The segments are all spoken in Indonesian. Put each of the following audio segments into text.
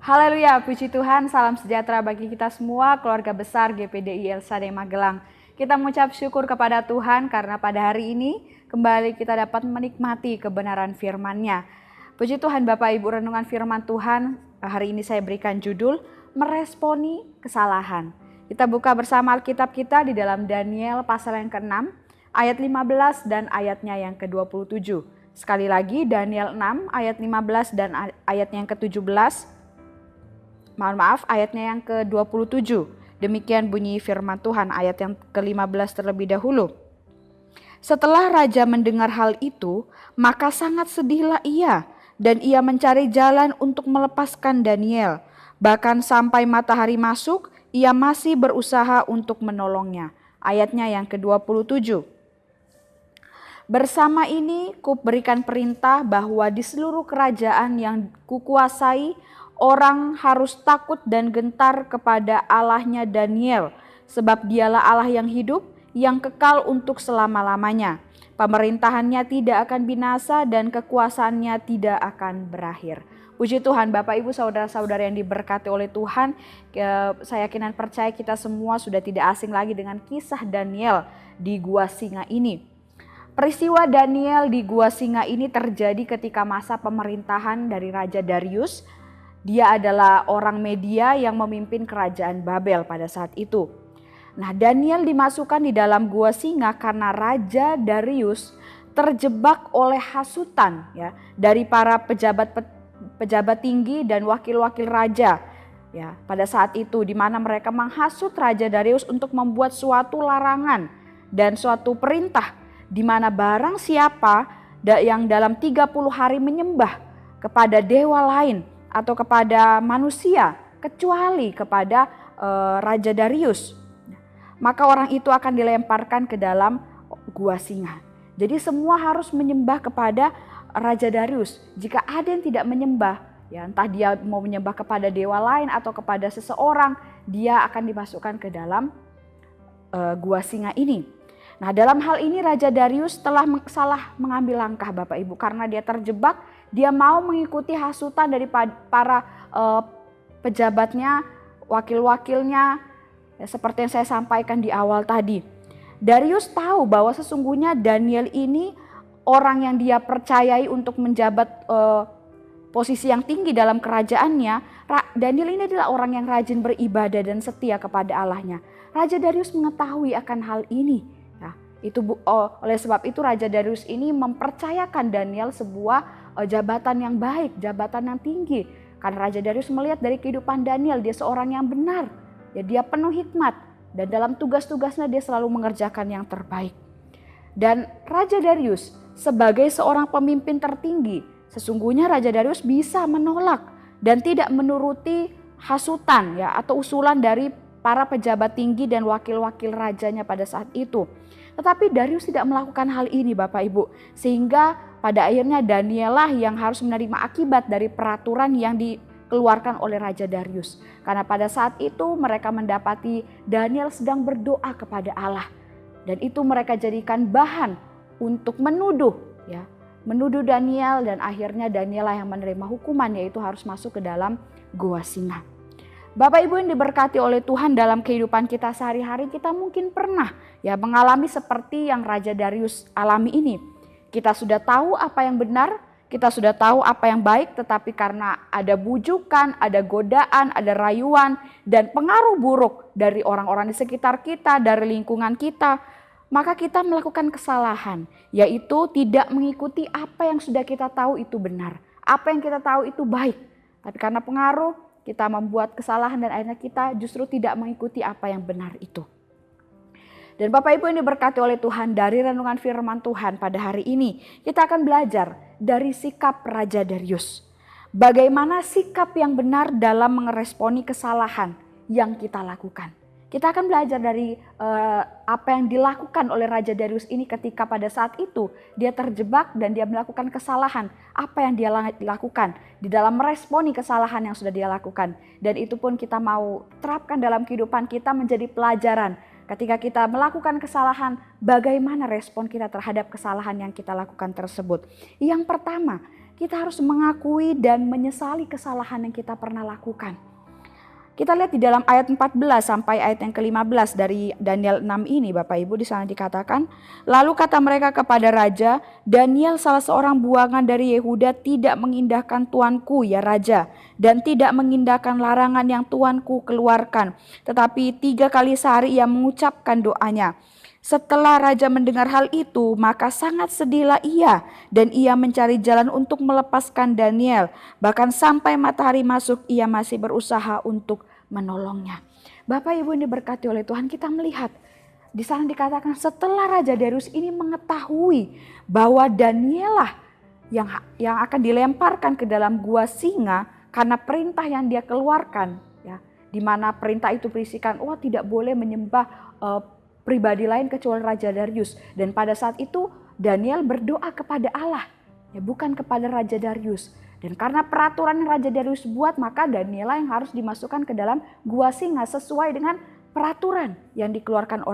Haleluya, puji Tuhan, salam sejahtera bagi kita semua, keluarga besar GPDI Elsade Magelang. Kita mengucap syukur kepada Tuhan karena pada hari ini kembali kita dapat menikmati kebenaran firman-Nya. Puji Tuhan Bapak Ibu, renungan firman Tuhan hari ini saya berikan judul Meresponi Kesalahan. Kita buka bersama Alkitab kita di dalam Daniel pasal yang ke-6, ayat 15 dan ayatnya yang ke-27. Sekali lagi Daniel 6 ayat 15 dan ayatnya yang ke-17. Ayatnya yang ke-27. Demikian bunyi firman Tuhan, ayat yang ke-15 terlebih dahulu. Setelah raja mendengar hal itu, maka sangat sedihlah ia, dan ia mencari jalan untuk melepaskan Daniel. Bahkan sampai matahari masuk, ia masih berusaha untuk menolongnya. Ayatnya yang ke-27. Bersama ini kuberikan perintah bahwa di seluruh kerajaan yang kukuasai, orang harus takut dan gentar kepada Allahnya Daniel, sebab dialah Allah yang hidup, yang kekal untuk selama-lamanya. Pemerintahannya tidak akan binasa dan kekuasaannya tidak akan berakhir. Puji Tuhan, Bapak Ibu saudara-saudara yang diberkati oleh Tuhan, saya yakin dan percaya kita semua sudah tidak asing lagi dengan kisah Daniel di Gua Singa ini. Peristiwa Daniel di Gua Singa ini terjadi ketika masa pemerintahan dari Raja Darius. Dia adalah orang media yang memimpin kerajaan Babel pada saat itu. Nah, Daniel dimasukkan di dalam Gua Singa karena Raja Darius terjebak oleh hasutan ya dari para pejabat tinggi dan wakil-wakil raja. Ya, pada saat itu di mana mereka menghasut Raja Darius untuk membuat suatu larangan dan suatu perintah di mana barang siapa yang dalam 30 hari menyembah kepada dewa lain atau kepada manusia kecuali kepada Raja Darius, maka orang itu akan dilemparkan ke dalam Gua Singa. Jadi semua harus menyembah kepada Raja Darius. Jika ada yang tidak menyembah, ya entah dia mau menyembah kepada dewa lain atau kepada seseorang, dia akan dimasukkan ke dalam Gua Singa ini. Nah, dalam hal ini Raja Darius telah salah mengambil langkah Bapak Ibu karena dia terjebak. Dia mau mengikuti hasutan dari para pejabatnya, wakil-wakilnya, ya, seperti yang saya sampaikan di awal tadi. Darius tahu bahwa sesungguhnya Daniel ini orang yang dia percayai untuk menjabat posisi yang tinggi dalam kerajaannya. Daniel ini adalah orang yang rajin beribadah dan setia kepada Allahnya. Raja Darius mengetahui akan hal ini. Oleh sebab itu Raja Darius ini mempercayakan Daniel sebuah jabatan yang baik, jabatan yang tinggi. Karena Raja Darius melihat dari kehidupan Daniel, dia seorang yang benar, ya, dia penuh hikmat, dan dalam tugas-tugasnya dia selalu mengerjakan yang terbaik. Dan Raja Darius sebagai seorang pemimpin tertinggi, sesungguhnya Raja Darius bisa menolak dan tidak menuruti hasutan ya atau usulan dari para pejabat tinggi dan wakil-wakil rajanya pada saat itu. Tetapi Darius tidak melakukan hal ini Bapak Ibu, sehingga pada akhirnya Daniel lah yang harus menerima akibat dari peraturan yang dikeluarkan oleh Raja Darius. Karena pada saat itu mereka mendapati Daniel sedang berdoa kepada Allah. Dan itu mereka jadikan bahan untuk menuduh Daniel, dan akhirnya Daniel lah yang menerima hukuman, yaitu harus masuk ke dalam Gua Singa. Bapak Ibu yang diberkati oleh Tuhan, dalam kehidupan kita sehari-hari kita mungkin pernah ya mengalami seperti yang Raja Darius alami ini. Kita sudah tahu apa yang benar, kita sudah tahu apa yang baik, tetapi karena ada bujukan, ada godaan, ada rayuan dan pengaruh buruk dari orang-orang di sekitar kita, dari lingkungan kita, maka kita melakukan kesalahan, yaitu tidak mengikuti apa yang sudah kita tahu itu benar, apa yang kita tahu itu baik. Tapi karena pengaruh, kita membuat kesalahan dan akhirnya kita justru tidak mengikuti apa yang benar itu. Dan Bapak Ibu yang diberkati oleh Tuhan, dari renungan firman Tuhan pada hari ini kita akan belajar dari sikap Raja Darius. Bagaimana sikap yang benar dalam meresponi kesalahan yang kita lakukan. Kita akan belajar dari apa yang dilakukan oleh Raja Darius ini ketika pada saat itu dia terjebak dan dia melakukan kesalahan. Apa yang dia lakukan di dalam meresponi kesalahan yang sudah dia lakukan. Dan itu pun kita mau terapkan dalam kehidupan kita menjadi pelajaran. Ketika kita melakukan kesalahan, bagaimana respon kita terhadap kesalahan yang kita lakukan tersebut. Yang pertama, kita harus mengakui dan menyesali kesalahan yang kita pernah lakukan. Kita lihat di dalam ayat 14 sampai ayat yang ke-15 dari Daniel 6 ini, Bapak Ibu, di sana dikatakan, lalu kata mereka kepada raja, Daniel salah seorang buangan dari Yehuda tidak mengindahkan tuanku ya raja, dan tidak mengindahkan larangan yang tuanku keluarkan, tetapi 3 kali sehari ia mengucapkan doanya. Setelah raja mendengar hal itu, maka sangat sedihlah ia, dan ia mencari jalan untuk melepaskan Daniel. Bahkan sampai matahari masuk, ia masih berusaha untuk menolongnya. Bapak Ibu ini diberkati oleh Tuhan, kita melihat di sana dikatakan setelah Raja Darius ini mengetahui bahwa Daniel lah yang akan dilemparkan ke dalam gua singa karena perintah yang dia keluarkan, ya, di mana perintah itu berisikan, tidak boleh menyembah pribadi lain kecuali Raja Darius. Dan pada saat itu Daniel berdoa kepada Allah, ya, bukan kepada Raja Darius. Dan karena peraturan yang Raja Darius buat, maka Daniel yang harus dimasukkan ke dalam gua singa sesuai dengan peraturan yang dikeluarkan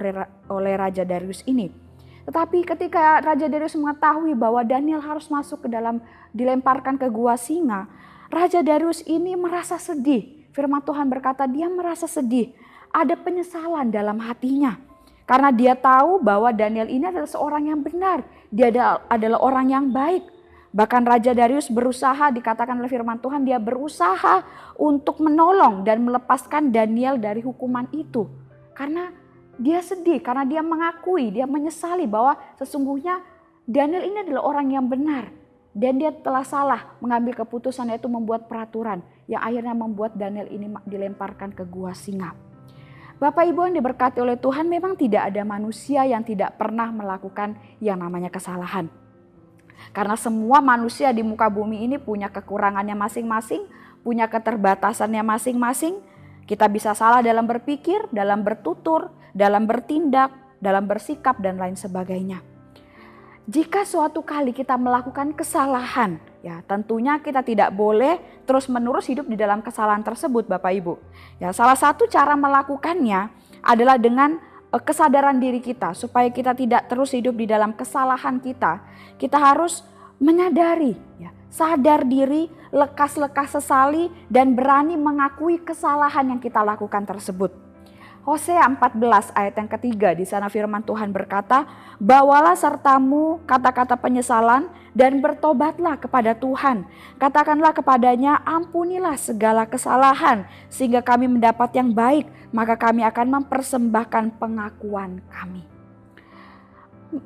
oleh Raja Darius ini. Tetapi ketika Raja Darius mengetahui bahwa Daniel harus masuk ke dalam, dilemparkan ke gua singa, Raja Darius ini merasa sedih. Firman Tuhan berkata dia merasa sedih, ada penyesalan dalam hatinya. Karena dia tahu bahwa Daniel ini adalah seorang yang benar, dia adalah orang yang baik. Bahkan Raja Darius berusaha, dikatakan oleh firman Tuhan, dia berusaha untuk menolong dan melepaskan Daniel dari hukuman itu. Karena dia sedih, karena dia mengakui, dia menyesali bahwa sesungguhnya Daniel ini adalah orang yang benar. Dan dia telah salah mengambil keputusan, yaitu membuat peraturan yang akhirnya membuat Daniel ini dilemparkan ke gua singa. Bapak Ibu yang diberkati oleh Tuhan, memang tidak ada manusia yang tidak pernah melakukan yang namanya kesalahan. Karena semua manusia di muka bumi ini punya kekurangannya masing-masing, punya keterbatasannya masing-masing. Kita bisa salah dalam berpikir, dalam bertutur, dalam bertindak, dalam bersikap, dan lain sebagainya. Jika suatu kali kita melakukan kesalahan, ya tentunya kita tidak boleh terus-menerus hidup di dalam kesalahan tersebut, Bapak Ibu. Ya, salah satu cara melakukannya adalah dengan kesadaran diri kita, supaya kita tidak terus hidup di dalam kesalahan kita. Kita harus menyadari, ya, sadar diri, lekas-lekas sesali, dan berani mengakui kesalahan yang kita lakukan tersebut. Hosea 14 ayat yang ketiga, di sana firman Tuhan berkata, bawalah sertamu kata-kata penyesalan dan bertobatlah kepada Tuhan. Katakanlah kepadanya, ampunilah segala kesalahan sehingga kami mendapat yang baik, maka kami akan mempersembahkan pengakuan kami.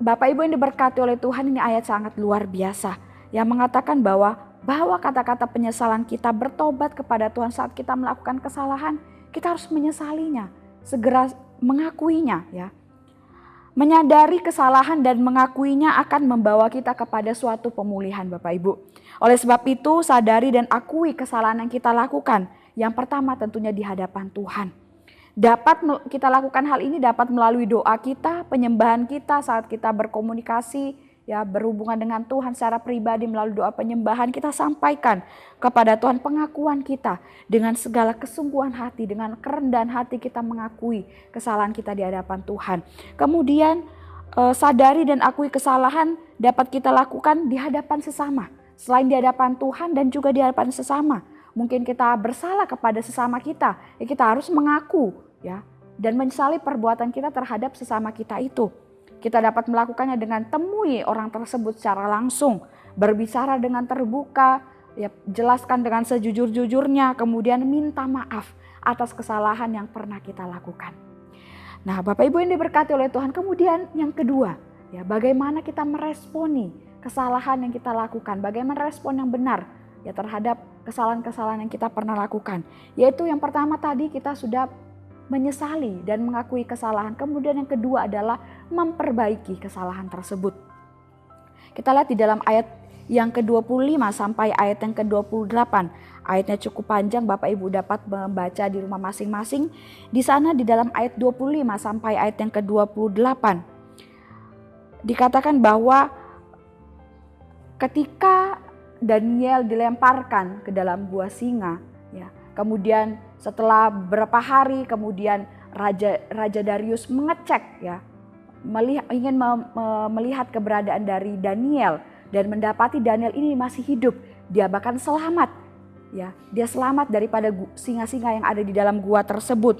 Bapak Ibu yang diberkati oleh Tuhan, ini ayat sangat luar biasa yang mengatakan bahwa kata-kata penyesalan kita, bertobat kepada Tuhan saat kita melakukan kesalahan, kita harus menyesalinya, segera mengakuinya, ya. Menyadari kesalahan dan mengakuinya akan membawa kita kepada suatu pemulihan, Bapak Ibu. Oleh sebab itu, sadari dan akui kesalahan yang kita lakukan. Yang pertama tentunya di hadapan Tuhan. Dapat kita lakukan hal ini dapat melalui doa kita, penyembahan kita saat kita berkomunikasi, ya, berhubungan dengan Tuhan secara pribadi. Melalui doa penyembahan kita sampaikan kepada Tuhan pengakuan kita dengan segala kesungguhan hati, dengan kerendahan hati kita mengakui kesalahan kita di hadapan Tuhan. Kemudian sadari dan akui kesalahan dapat kita lakukan di hadapan sesama, selain di hadapan Tuhan dan juga di hadapan sesama. Mungkin kita bersalah kepada sesama kita, ya kita harus mengaku, ya, dan menyesali perbuatan kita terhadap sesama kita itu. Kita dapat melakukannya dengan temui orang tersebut secara langsung, berbicara dengan terbuka, ya, jelaskan dengan sejujur-jujurnya, kemudian minta maaf atas kesalahan yang pernah kita lakukan. Nah, Bapak Ibu yang diberkati oleh Tuhan, kemudian yang kedua, ya, bagaimana kita meresponi kesalahan yang kita lakukan, bagaimana respon yang benar, ya, terhadap kesalahan-kesalahan yang kita pernah lakukan. Yaitu yang pertama tadi kita sudah menyesali dan mengakui kesalahan. Kemudian yang kedua adalah memperbaiki kesalahan tersebut. Kita lihat di dalam ayat yang ke-25 sampai ayat yang ke-28. Ayatnya cukup panjang, Bapak Ibu dapat membaca di rumah masing-masing. Di sana di dalam ayat 25 sampai ayat yang ke-28 dikatakan bahwa ketika Daniel dilemparkan ke dalam gua singa, ya, kemudian setelah beberapa hari kemudian Raja Darius mengecek, ya, ingin melihat keberadaan dari Daniel dan mendapati Daniel ini masih hidup. dia bahkan selamat. Ya, dia selamat daripada singa-singa yang ada di dalam gua tersebut.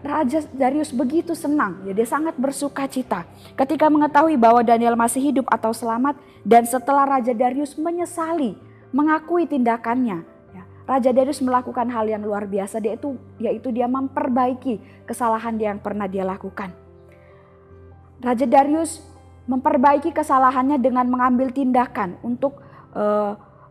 Raja Darius begitu senang, ya dia sangat bersuka cita ketika mengetahui bahwa Daniel masih hidup atau selamat. Dan setelah Raja Darius menyesali, mengakui tindakannya, ya, Raja Darius melakukan hal yang luar biasa, yaitu dia memperbaiki kesalahan yang pernah dia lakukan. Raja Darius memperbaiki kesalahannya dengan mengambil tindakan untuk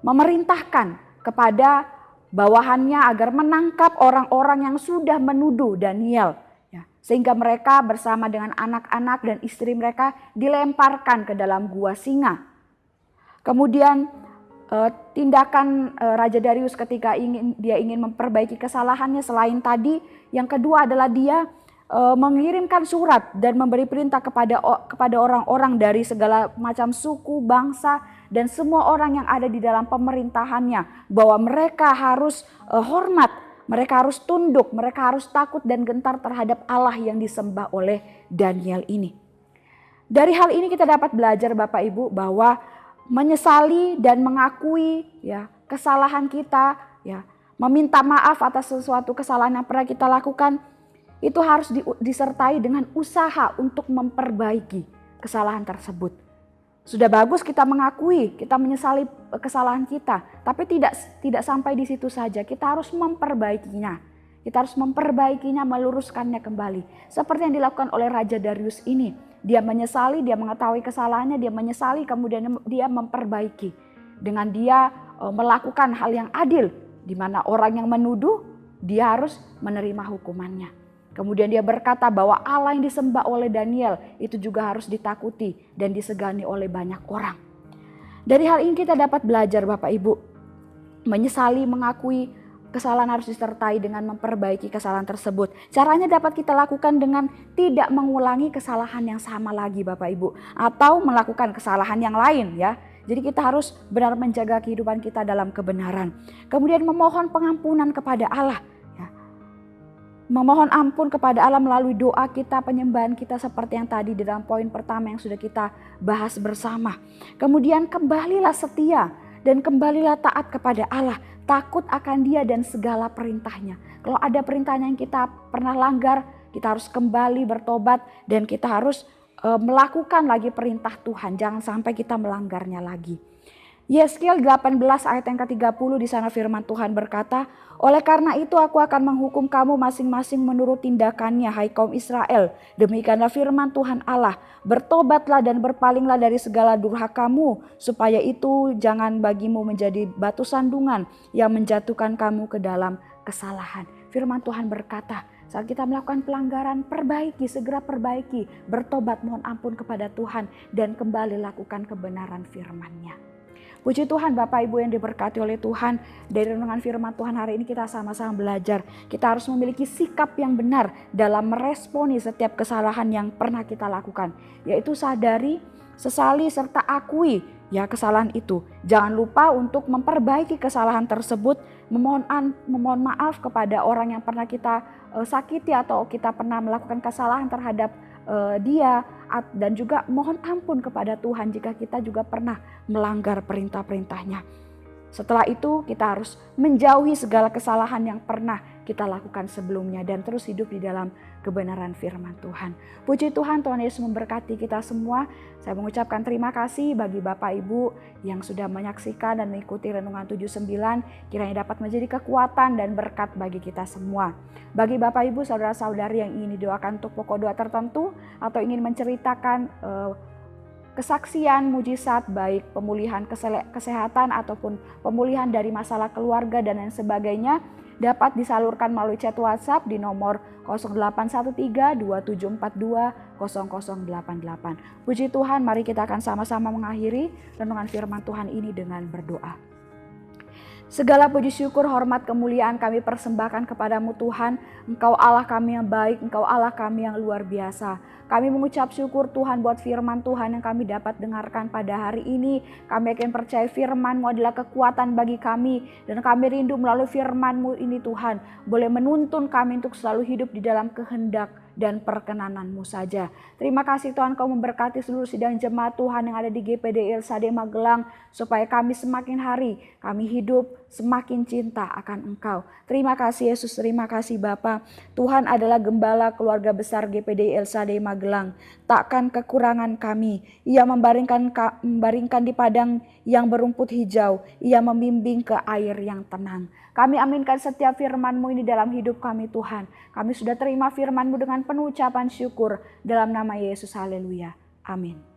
memerintahkan kepada bawahannya agar menangkap orang-orang yang sudah menuduh Daniel. Ya, sehingga mereka bersama dengan anak-anak dan istri mereka dilemparkan ke dalam gua singa. Kemudian tindakan Raja Darius ketika dia ingin memperbaiki kesalahannya selain tadi, yang kedua adalah dia mengirimkan surat dan memberi perintah kepada orang-orang dari segala macam suku, bangsa, dan semua orang yang ada di dalam pemerintahannya bahwa mereka harus hormat, mereka harus tunduk, mereka harus takut dan gentar terhadap Allah yang disembah oleh Daniel ini. Dari hal ini kita dapat belajar Bapak Ibu bahwa menyesali dan mengakui ya kesalahan kita, ya meminta maaf atas sesuatu kesalahan yang pernah kita lakukan, itu harus disertai dengan usaha untuk memperbaiki kesalahan tersebut. Sudah bagus kita mengakui, kita menyesali kesalahan kita, tapi tidak sampai di situ saja. Kita harus memperbaikinya. Kita harus memperbaikinya, meluruskannya kembali. Seperti yang dilakukan oleh Raja Darius ini. Dia menyesali, dia mengetahui kesalahannya, dia menyesali, kemudian dia memperbaiki. Dengan dia melakukan hal yang adil, di mana orang yang menuduh, dia harus menerima hukumannya. Kemudian dia berkata bahwa Allah yang disembah oleh Daniel itu juga harus ditakuti dan disegani oleh banyak orang. Dari hal ini kita dapat belajar Bapak Ibu, menyesali, mengakui kesalahan harus disertai dengan memperbaiki kesalahan tersebut. Caranya dapat kita lakukan dengan tidak mengulangi kesalahan yang sama lagi Bapak Ibu, atau melakukan kesalahan yang lain ya. Jadi kita harus benar menjaga kehidupan kita dalam kebenaran. Kemudian memohon pengampunan kepada Allah. Memohon ampun kepada Allah melalui doa kita, penyembahan kita seperti yang tadi di dalam poin pertama yang sudah kita bahas bersama. Kemudian kembalilah setia dan kembalilah taat kepada Allah. Takut akan Dia dan segala perintahnya. Kalau ada perintahnya yang kita pernah langgar, kita harus kembali bertobat dan kita harus melakukan lagi perintah Tuhan. Jangan sampai kita melanggarnya lagi. Yeskiel 18 ayat yang ke-30 di sana firman Tuhan berkata, oleh karena itu aku akan menghukum kamu masing-masing menurut tindakannya, hai kaum Israel. Demikianlah firman Tuhan Allah, bertobatlah dan berpalinglah dari segala durhakamu, supaya itu jangan bagimu menjadi batu sandungan yang menjatuhkan kamu ke dalam kesalahan. Firman Tuhan berkata, saat kita melakukan pelanggaran, perbaiki, segera perbaiki, bertobat, mohon ampun kepada Tuhan dan kembali lakukan kebenaran firman-Nya. Puji Tuhan Bapak Ibu yang diberkati oleh Tuhan, dari renungan firman Tuhan hari ini kita sama-sama belajar. Kita harus memiliki sikap yang benar dalam meresponi setiap kesalahan yang pernah kita lakukan. Yaitu sadari, sesali, serta akui ya kesalahan itu. Jangan lupa untuk memperbaiki kesalahan tersebut, memohon maaf kepada orang yang pernah kita sakiti atau kita pernah melakukan kesalahan terhadap dia, dan juga mohon ampun kepada Tuhan jika kita juga pernah melanggar perintah-perintahnya. Setelah itu kita harus menjauhi segala kesalahan yang pernah kita lakukan sebelumnya dan terus hidup di dalam kebenaran firman Tuhan. Puji Tuhan, Tuhan Yesus memberkati kita semua. Saya mengucapkan terima kasih bagi Bapak Ibu yang sudah menyaksikan dan mengikuti Renungan 79. Kiranya dapat menjadi kekuatan dan berkat bagi kita semua. Bagi Bapak Ibu, saudara-saudari yang ingin didoakan untuk pokok doa tertentu atau ingin menceritakan kesaksian mujizat, baik pemulihan kesehatan ataupun pemulihan dari masalah keluarga dan lain sebagainya, dapat disalurkan melalui chat WhatsApp di nomor 0813-2742-0088. Puji Tuhan, mari kita akan sama-sama mengakhiri renungan firman Tuhan ini dengan berdoa. Segala puji syukur, hormat, kemuliaan kami persembahkan kepadamu Tuhan. Engkau Allah kami yang baik, Engkau Allah kami yang luar biasa. Kami mengucap syukur Tuhan buat firman Tuhan yang kami dapat dengarkan pada hari ini. Kami akan percaya firman-Mu adalah kekuatan bagi kami. Dan kami rindu melalui firman-Mu ini Tuhan, boleh menuntun kami untuk selalu hidup di dalam kehendak dan perkenanan-Mu saja. Terima kasih Tuhan, Kau memberkati seluruh sidang jemaat Tuhan yang ada di GPD Ilsade Magelang, supaya kami semakin hari kami hidup semakin cinta akan Engkau. Terima kasih Yesus, terima kasih Bapa. Tuhan adalah gembala keluarga besar GPD Ilsade Magelang. Takkan kekurangan kami. Ia membaringkan di padang yang berumput hijau. Ia membimbing ke air yang tenang. Kami aminkan setiap firman-Mu ini dalam hidup kami Tuhan. Kami sudah terima firman-Mu dengan penuh ucapan syukur dalam nama Yesus. Haleluya. Amin.